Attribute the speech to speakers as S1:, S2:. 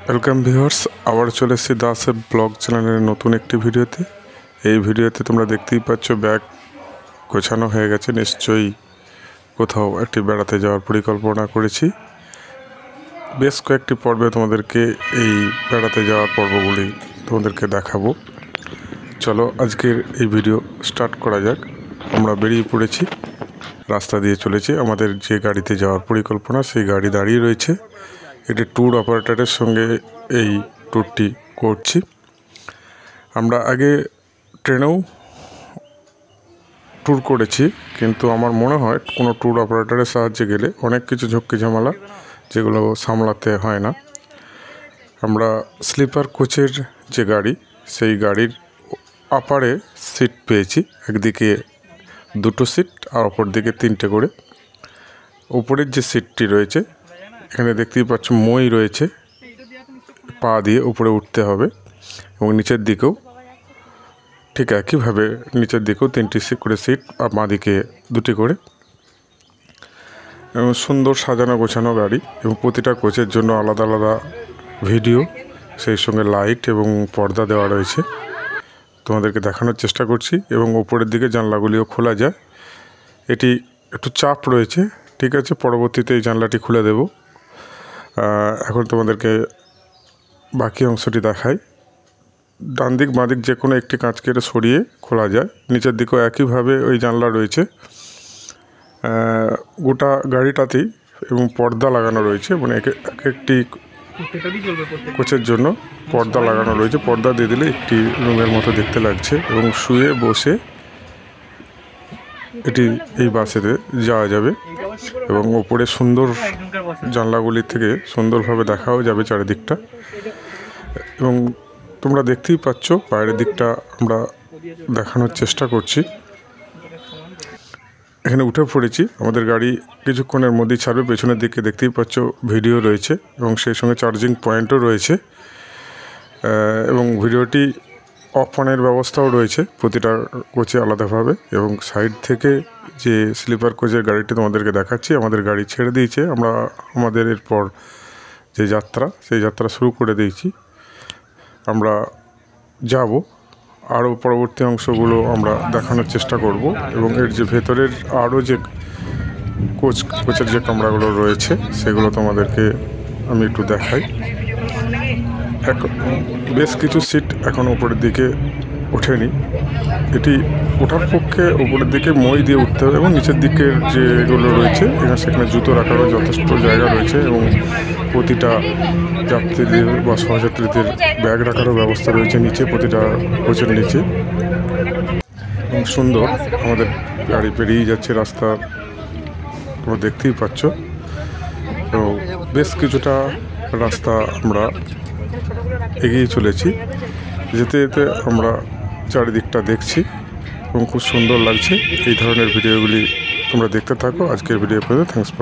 S1: Welcome viewers, আবার চলে এসেছি দাসের ব্লগ চ্যানেলের নতুন একটি ভিডিওতে। এই ভিডিওতে তোমরা দেখতেই পাচ্ছ ব্যাগ গোছানো হয়ে গেছে। নিশ্চয়ই কোথাও একটি বেড়াতে যাওয়ার পরিকল্পনা করেছি। বেশ কয়েকটি পর্বে তোমাদেরকে এই বেড়াতে যাওয়ার পর্বগুলি তোমাদেরকে দেখাবো। চলো আজকের এই ভিডিও স্টার্ট করা যাক। আমরা বেরিয়ে পড়েছি, রাস্তা দিয়ে চলেছি। আমাদের যে গাড়িতে যাওয়ার পরিকল্পনা সেই গাড়ি দাঁড়িয়ে রয়েছে। এটি ট্যুর অপারেটরের সঙ্গে এই ট্যুরটি করছি। আমরা আগে ট্রেনেও ট্যুর করেছি, কিন্তু আমার মনে হয় কোনো ট্যুর অপারেটরের সাহায্যে গেলে অনেক কিছু ঝক্কি ঝামেলা যেগুলো সামলাতে হয় না। আমরা স্লিপার কোচের যে গাড়ি, সেই গাড়ির আপারে সিট পেয়েছি। একদিকে 2টো সিট আর অপর দিকে 3টে করে। উপরের যে সিটটি রয়েছে, এখানে দেখতেই পাচ্ছ মই রয়েছে, পা দিয়ে উপরে উঠতে হবে। এবং নিচের দিকেও ঠিক একইভাবে নিচের দিকেও 3টি করে সিট আর বাঁ দিকে 2টি করে। এবং সুন্দর সাজানো গোছানো গাড়ি, এবং প্রতিটা কোচের জন্য আলাদা আলাদা ভিডিও, সেই সঙ্গে লাইট এবং পর্দা দেওয়া রয়েছে। তোমাদেরকে দেখানোর চেষ্টা করছি। এবং ওপরের দিকে জানলাগুলিও খোলা যায়। এটি একটু চাপ রয়েছে, ঠিক আছে, পরবর্তীতে এই জানলাটি খুলে দেব। এখন তোমাদেরকে বাকি অংশটি দেখাই। ডান দিক বাঁ দিক যে কোনো একটি কাঁচ কেটে সরিয়ে খোলা যায়। নিচের দিকেও একইভাবে ওই জানলা রয়েছে গোটা গাড়িটাতেই, এবং পর্দা লাগানো রয়েছে। মানে এক একটি কোচের জন্য পর্দা লাগানো রয়েছে। পর্দা দিয়ে দিলে একটি রুমের মতো দেখতে লাগছে, এবং শুয়ে বসে এটি এই বাসেতে যাওয়া যাবে। এবং ওপরে সুন্দর জানলাগুলি থেকে সুন্দরভাবে দেখাও যাবে চারিদিকটা। এবং তোমরা দেখতেই পাচ্ছ বাইরের দিকটা আমরা দেখানোর চেষ্টা করছি। এখানে উঠে পড়েছি। আমাদের গাড়ি কিছুক্ষণের মধ্যেই ছাড়বে। পেছনের দিকে দেখতেই পাচ্ছ ভিডিও রয়েছে, এবং সেই সঙ্গে চার্জিং পয়েন্টও রয়েছে। এবং ভিডিওটি অফ অনের ব্যবস্থাও রয়েছে প্রতিটা কোচে আলাদাভাবে। এবং সাইড থেকে যে স্লিপার কোচের গাড়িটি তোমাদেরকে দেখাচ্ছি, আমাদের গাড়ি ছেড়ে দিয়েছে। আমরা আমাদের এরপর যে যাত্রা, সেই যাত্রা শুরু করে দিয়েছি। আমরা যাব, আরও পরবর্তী অংশগুলো আমরা দেখানোর চেষ্টা করব। এবং এর যে ভেতরের আরও যে কোচের যে কামরাগুলো রয়েছে, সেগুলো তোমাদেরকে আমি একটু দেখাই। বেশ কিছু সিট এখন উপরের দিকে ওঠেনি। এটি ওঠার পক্ষে উপরের দিকে মই দিয়ে উঠতে হবে, এবং নিচের দিকের যেগুলো রয়েছে এখানে সেখানে জুতো রাখারও যথেষ্ট জায়গা রয়েছে। এবং প্রতিটা যাত্রীদের বা সহযাত্রীদের ব্যাগ রাখারও ব্যবস্থা রয়েছে নিচে, প্রতিটা কোচের নিচে। এবং সুন্দর আমাদের গাড়ি পেরিয়ে যাচ্ছে রাস্তা, তোমরা দেখতেই পাচ্ছ। তো বেশ কিছুটা রাস্তা আমরা এগিয়ে চলেছি। যেতে যেতে আমরা চারিদিকটা দেখছি, এবং খুব সুন্দর লাগছে। এই ধরনের ভিডিওগুলি তোমরা দেখতে থাকো। আজকের ভিডিও পেতে থ্যাঙ্কস ফর